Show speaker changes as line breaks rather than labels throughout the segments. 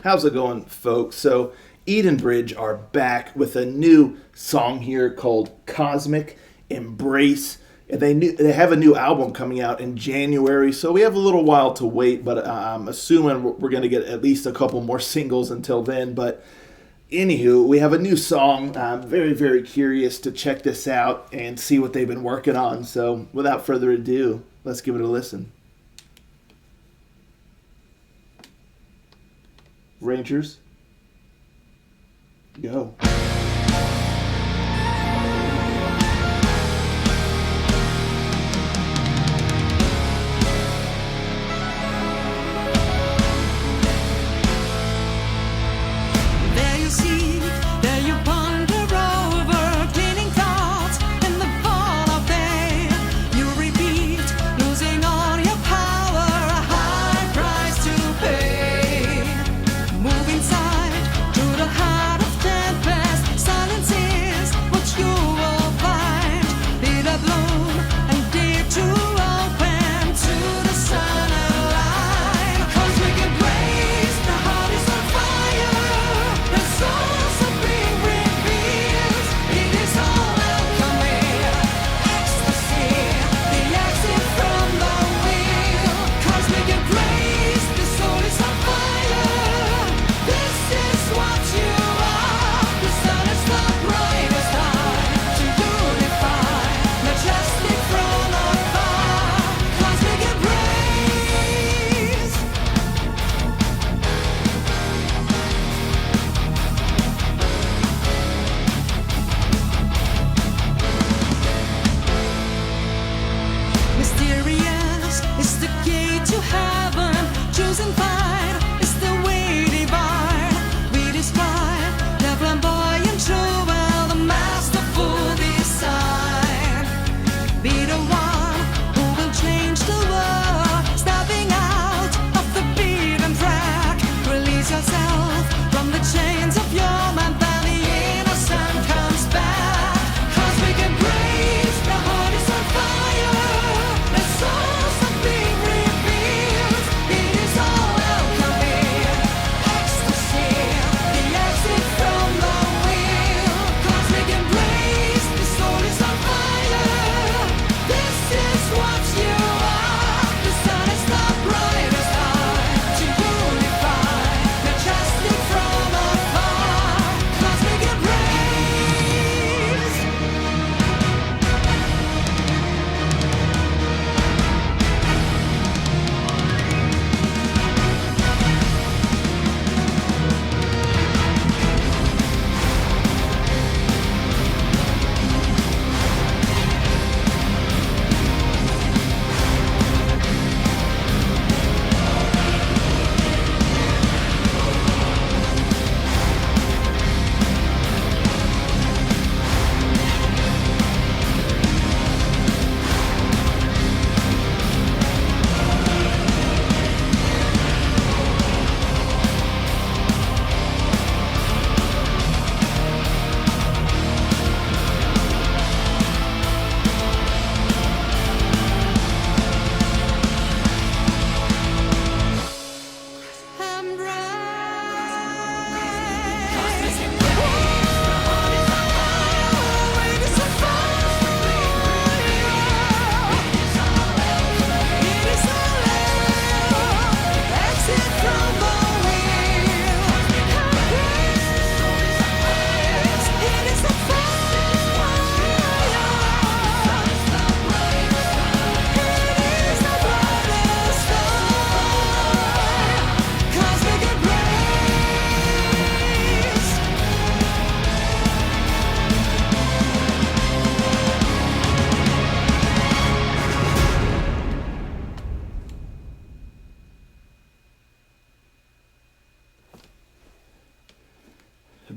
How's it going, folks? So, Edenbridge are back with a new song here called Cosmic Embrace. And they have a new album coming out in January, so we have a little while to wait, but I'm assuming we're going to get at least a couple more singles until then. But anywho, we have a new song. I'm very, very curious to check this out and see what they've been working on. So, without further ado, let's give it a listen. Rangers, go.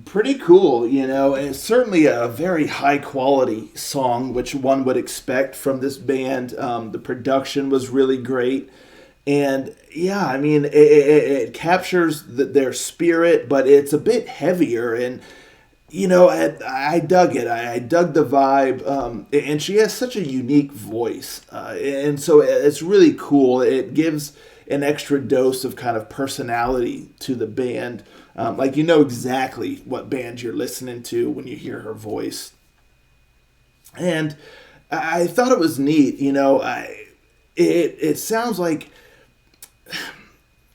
Pretty cool, and it's certainly a very high quality song, which one would expect from this band. The production was really great. And yeah, I mean, it captures their spirit, but it's a bit heavier. And, I dug it. I dug the vibe. And she has such a unique voice. And so it's really cool. an extra dose of kind of personality to the band. Like you know exactly what band you're listening to when you hear her voice. And I thought it was neat, it sounds like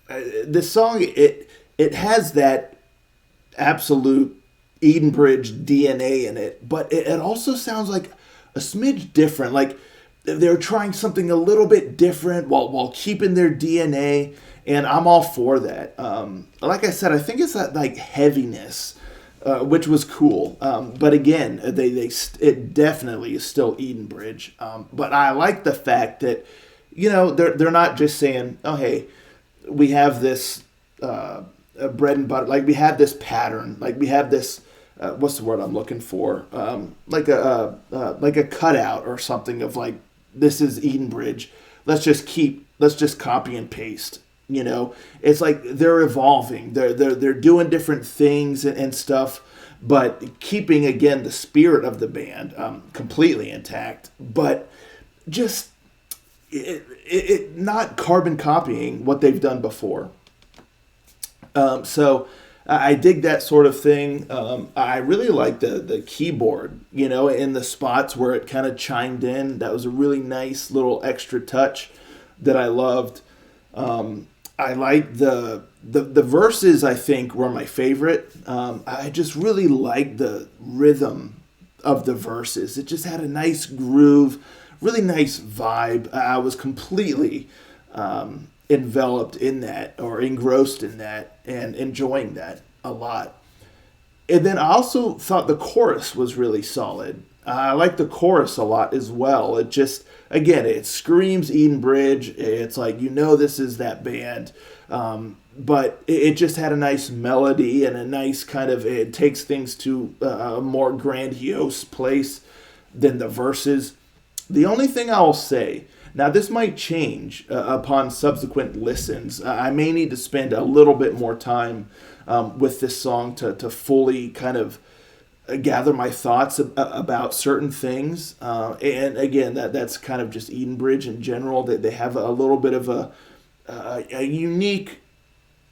this song, it has that absolute Edenbridge DNA in it, but it also sounds like a smidge different. Like they're trying something a little bit different while keeping their DNA, and I'm all for that. Like I said, I think it's that like heaviness, which was cool. But again, it definitely is still Edenbridge. But I like the fact that they're not just saying, oh hey, we have this bread and butter, like we have this pattern, like we have this. What's the word I'm looking for? Like a cutout or something of like, this is Edenbridge. Let's just copy and paste. It's like they're evolving. They're doing different things and stuff, but keeping again the spirit of the band completely intact. But just it not carbon copying what they've done before. So I dig that sort of thing. I really like the keyboard, in the spots where it kind of chimed in. That was a really nice little extra touch that I loved. I like the verses, I think, were my favorite. I just really liked the rhythm of the verses. It just had a nice groove, really nice vibe. I was completely enveloped in that, or engrossed in that, and enjoying that a lot. And then I also thought the chorus was really solid. I like the chorus a lot as well. It just, again, it screams Edenbridge. It's like, this is that band. But it just had a nice melody and a nice kind of, it takes things to a more grandiose place than the verses. The only thing I'll say, now this might change upon subsequent listens. I may need to spend a little bit more time with this song to fully kind of gather my thoughts about certain things. And again, that's kind of just Edenbridge in general. They have a little bit of a unique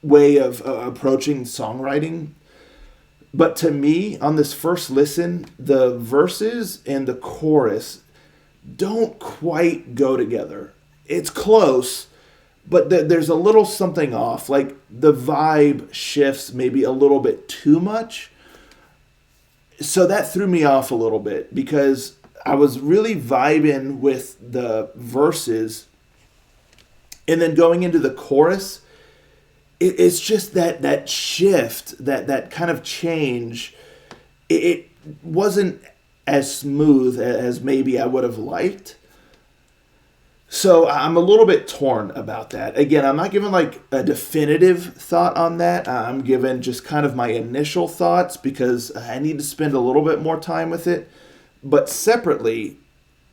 way of approaching songwriting. But to me, on this first listen, the verses and the chorus don't quite go together. It's close, but there's a little something off. Like the vibe shifts maybe a little bit too much. So that threw me off a little bit because I was really vibing with the verses, and then going into the chorus, it's just that shift, that kind of change. It wasn't as smooth as maybe I would have liked. So I'm a little bit torn about that. Again, I'm not giving like a definitive thought on that. I'm giving just kind of my initial thoughts because I need to spend a little bit more time with it. But separately,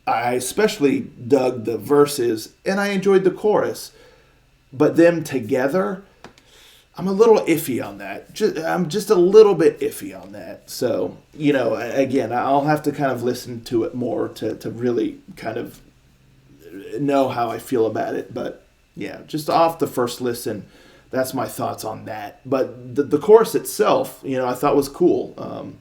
I especially dug the verses and I enjoyed the chorus. But them together, I'm a little iffy on that. I'm just a little bit iffy on that. So, again, I'll have to kind of listen to it more to really kind of know how I feel about it. But, yeah, just off the first listen, that's my thoughts on that. But the chorus itself, I thought was cool.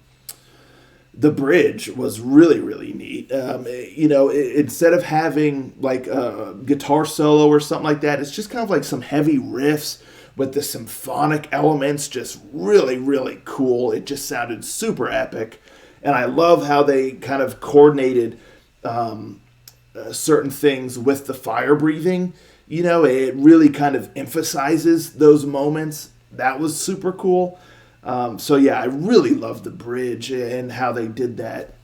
The bridge was really, really neat. Instead of having like a guitar solo or something like that, it's just kind of like some heavy riffs with the symphonic elements, just really, really cool. It just sounded super epic. And I love how they kind of coordinated certain things with the fire breathing. It really kind of emphasizes those moments. That was super cool. So yeah, I really loved the bridge and how they did that.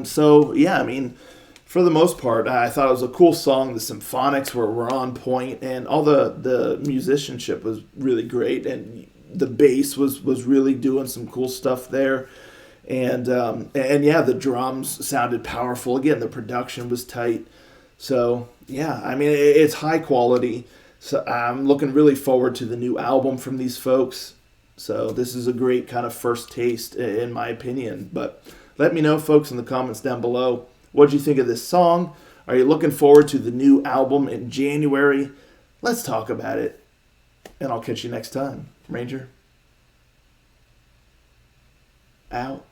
So yeah, I mean, for the most part, I thought it was a cool song. The symphonics were on point, and all the musicianship was really great, and the bass was really doing some cool stuff there. And yeah, the drums sounded powerful. Again, the production was tight. So yeah, I mean, it's high quality. So I'm looking really forward to the new album from these folks. So this is a great kind of first taste, in my opinion. But let me know, folks, in the comments down below. What did you think of this song? Are you looking forward to the new album in January? Let's talk about it. And I'll catch you next time. Ranger, out.